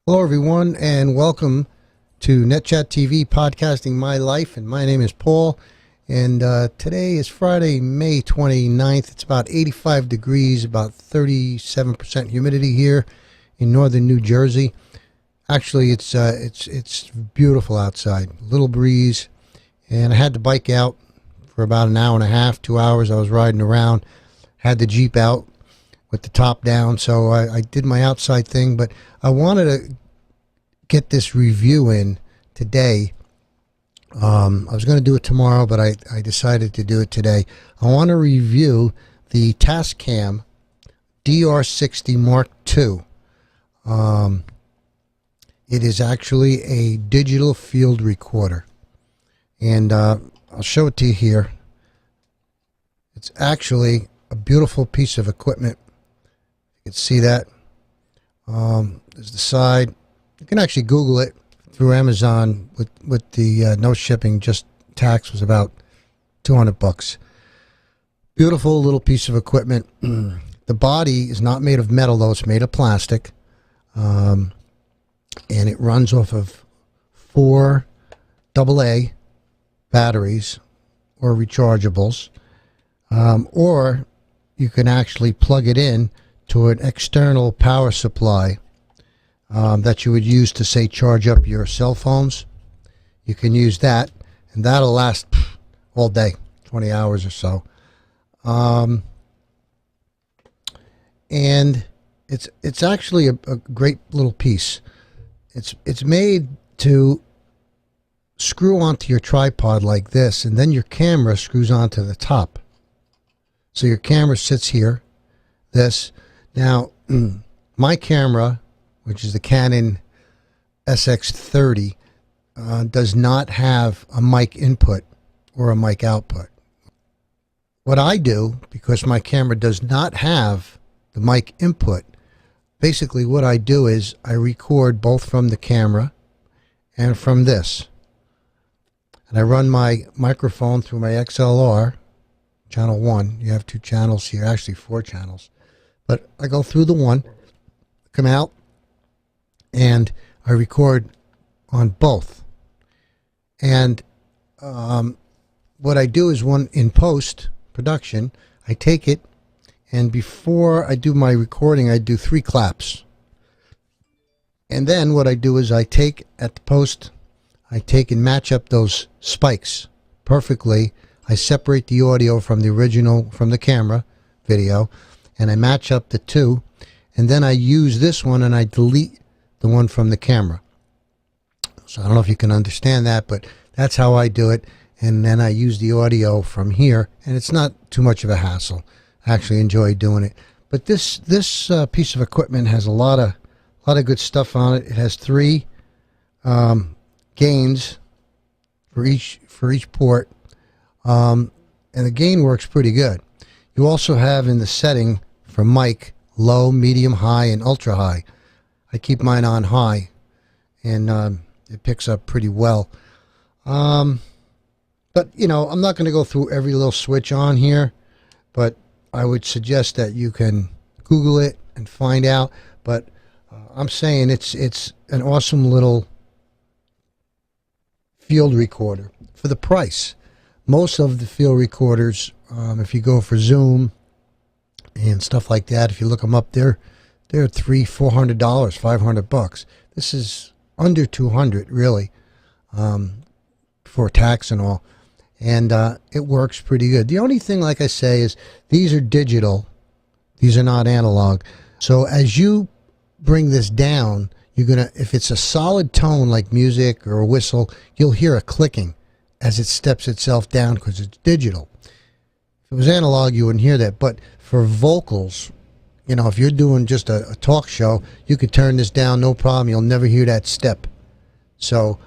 Hello, everyone, and welcome to NetChatTV Podcasting My Life. And my name is Paul. And today is Friday, May 29th. It's about 85 degrees, about 37% humidity here in northern New Jersey. Actually, it's beautiful outside. Little breeze, and I had the bike out for about an hour and a half, 2 hours. I was riding around, had the Jeep out with the top down, so I did my outside thing, but I wanted to get this review in today. I was going to do it tomorrow, but I decided to do it today. I want to review the Tascam DR60 Mark II. It is actually a digital field recorder, and I'll show it to you here. It's actually a beautiful piece of equipment. You can see that. There's the side. You can actually Google it through Amazon with the no shipping, just tax was about $200. Beautiful little piece of equipment. The body is not made of metal, though. It's made of plastic. And it runs off of 4 AA batteries or rechargeables. Or you can actually plug it in to an external power supply that you would use to, say, charge up your cell phones. You can use that, and that'll last all day, 20 hours or so. And it's actually a great little piece. It's made to screw onto your tripod like this, and then your camera screws onto the top. So your camera sits here, this. Now, my camera, which is the Canon SX30, does not have a mic input or a mic output. What I do, because my camera does not have the mic input, basically what I do is I record both from the camera and from this. And I run my microphone through my XLR, channel 1. You have 2 channels here, actually 4 channels. But I go through the one, come out, and I record on both. And what I do is, in post-production, I take it, and before I do my recording, I do 3 claps. And then what I do is I take, at the post, I take and match up those spikes perfectly. I separate the audio from the original, from the camera video, and I match up the 2, and then I use this one and I delete the one from the camera. So I don't know if you can understand that, but that's how I do it. And then I use the audio from here, and it's not too much of a hassle. I actually enjoy doing it. But this piece of equipment has a lot of good stuff on it. It has 3 gains for each port, and the gain works pretty good. You also have in the setting for mic low, medium, high, and ultra high. I keep mine on high, and it picks up pretty well. But, you know, I'm not going to go through every little switch on here, but I would suggest that you can Google it and find out. But I'm saying it's an awesome little field recorder for the price. Most of the field recorders, if you go for Zoom and stuff like that, if you look them up, they're $300-400, $500. This is under $200, really, for tax and all, and it works pretty good. The only thing, like I say, is these are digital; these are not analog. So as you bring this down, you're gonna, if it's a solid tone like music or a whistle, you'll hear a clicking as it steps itself down because it's digital. If it was analog, you wouldn't hear that. But for vocals, you know, if you're doing just a talk show, you could turn this down, no problem. You'll never hear that step. So,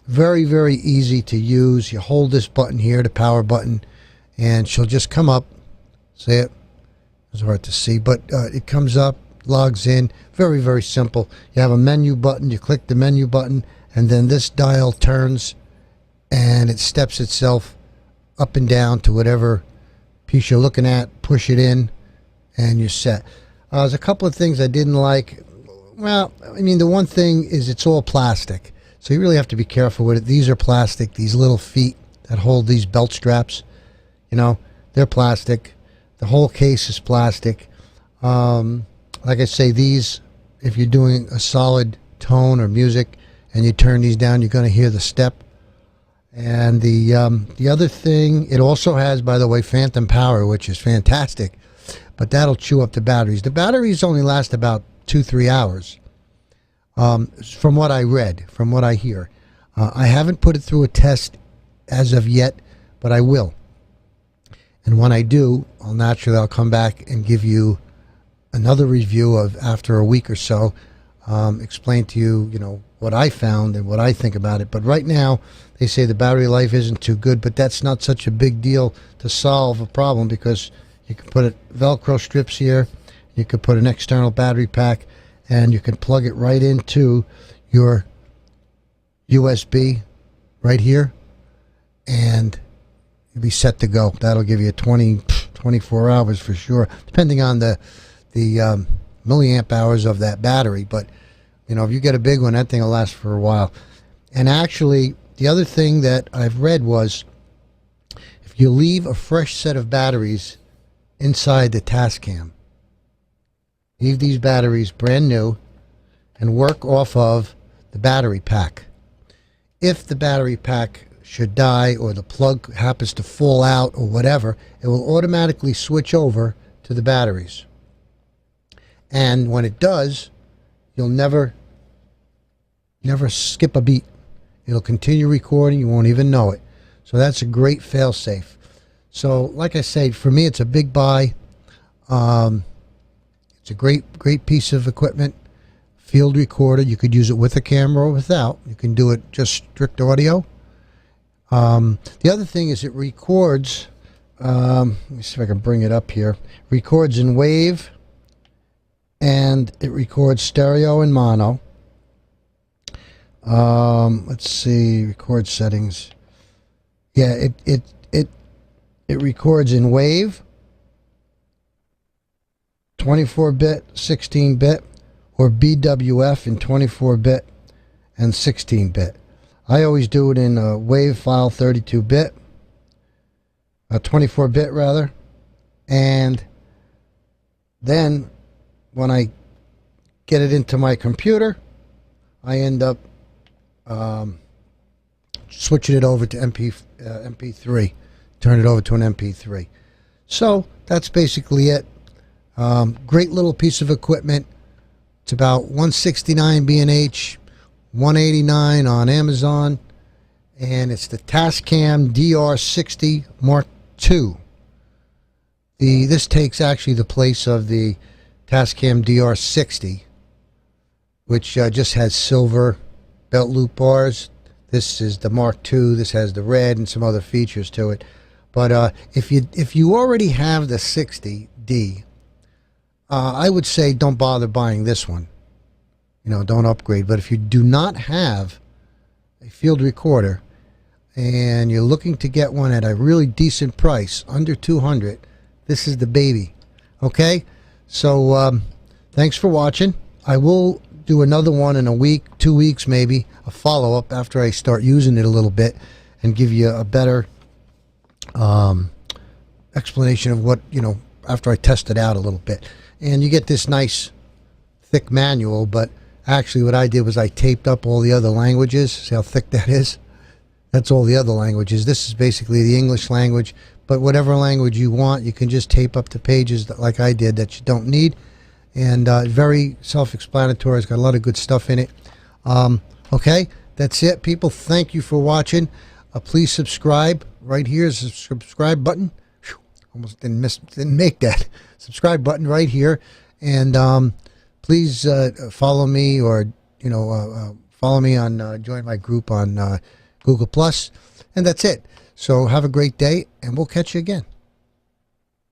very, very easy to use. You hold this button here, the power button, and she'll just come up. See it? It's hard to see, but it comes up, logs in. Very, very simple. You have a menu button. You click the menu button, and then this dial turns, and it steps itself up and down to whatever piece you're looking at. Push it in, and you're set. There's a couple of things I didn't like. Well, I mean, the one thing is it's all plastic. So you really have to be careful with it. These are plastic. These little feet that hold these belt straps, you know, they're plastic. The whole case is plastic. Like I say, these, if you're doing a solid tone or music and you turn these down, you're going to hear the step. And the other thing, it also has, by the way, phantom power, which is fantastic, but that'll chew up the batteries. The batteries only last about 2-3 hours, from what I read, from what I hear. I haven't put it through a test as of yet, but I will. And when I do, I'll come back and give you another review of after a week or so, explain to you, you know, what I found and what I think about it. But right now, they say the battery life isn't too good, but that's not such a big deal to solve a problem, because you can put Velcro strips here, you could put an external battery pack, and you can plug it right into your USB right here, and you'll be set to go. That'll give you 24 hours for sure, depending on the milliamp hours of that battery. But you know, if you get a big one, that thing will last for a while. And actually, the other thing that I've read was, if you leave a fresh set of batteries inside the Tascam, leave these batteries brand new and work off of the battery pack. If the battery pack should die or the plug happens to fall out or whatever, it will automatically switch over to the batteries. And when it does, you'll never skip a beat. It'll continue recording. You won't even know it. So that's a great fail-safe. So like I say, for me, it's a big buy. It's a great piece of equipment. Field recorder. You could use it with a camera or without. You can do it just strict audio. The other thing is it records. Let me see if I can bring it up here. Records in wave, and it records stereo and mono. Let's see, record settings. Yeah, it records in wave, 24-bit, 16-bit, or BWF in 24-bit and 16-bit. I always do it in a wave file, 32-bit, 24-bit rather, and then when I get it into my computer, I end up switching it over to MP3, turn it over to an MP3. So that's basically it. Great little piece of equipment. It's about $169 B&H, $189 on Amazon, and it's the Tascam DR60 Mark II. This takes actually the place of the Tascam DR60, which just has silver belt loop bars. This is the Mark II. This has the red and some other features to it. But if you already have the 60D, I would say don't bother buying this one. You know, don't upgrade. But if you do not have a field recorder and you're looking to get one at a really decent price, under $200, this is the baby. Okay? So thanks for watching. I will do another one in a week, 2 weeks maybe, a follow-up after I start using it a little bit and give you a better explanation of what, you know, after I test it out a little bit. And you get this nice thick manual, but actually what I did was I taped up all the other languages. See how thick that is? That's all the other languages. This is basically the English language, but whatever language you want, you can just tape up the pages that, like I did, that you don't need. And very self-explanatory. It's got a lot of good stuff in it. Okay, that's it, people. Thank you for watching. Please subscribe. Right here is a subscribe button. Whew, almost didn't make that. Subscribe button right here. And please follow me, or follow me on join my group on Google Plus. And that's it. So have a great day, and we'll catch you again.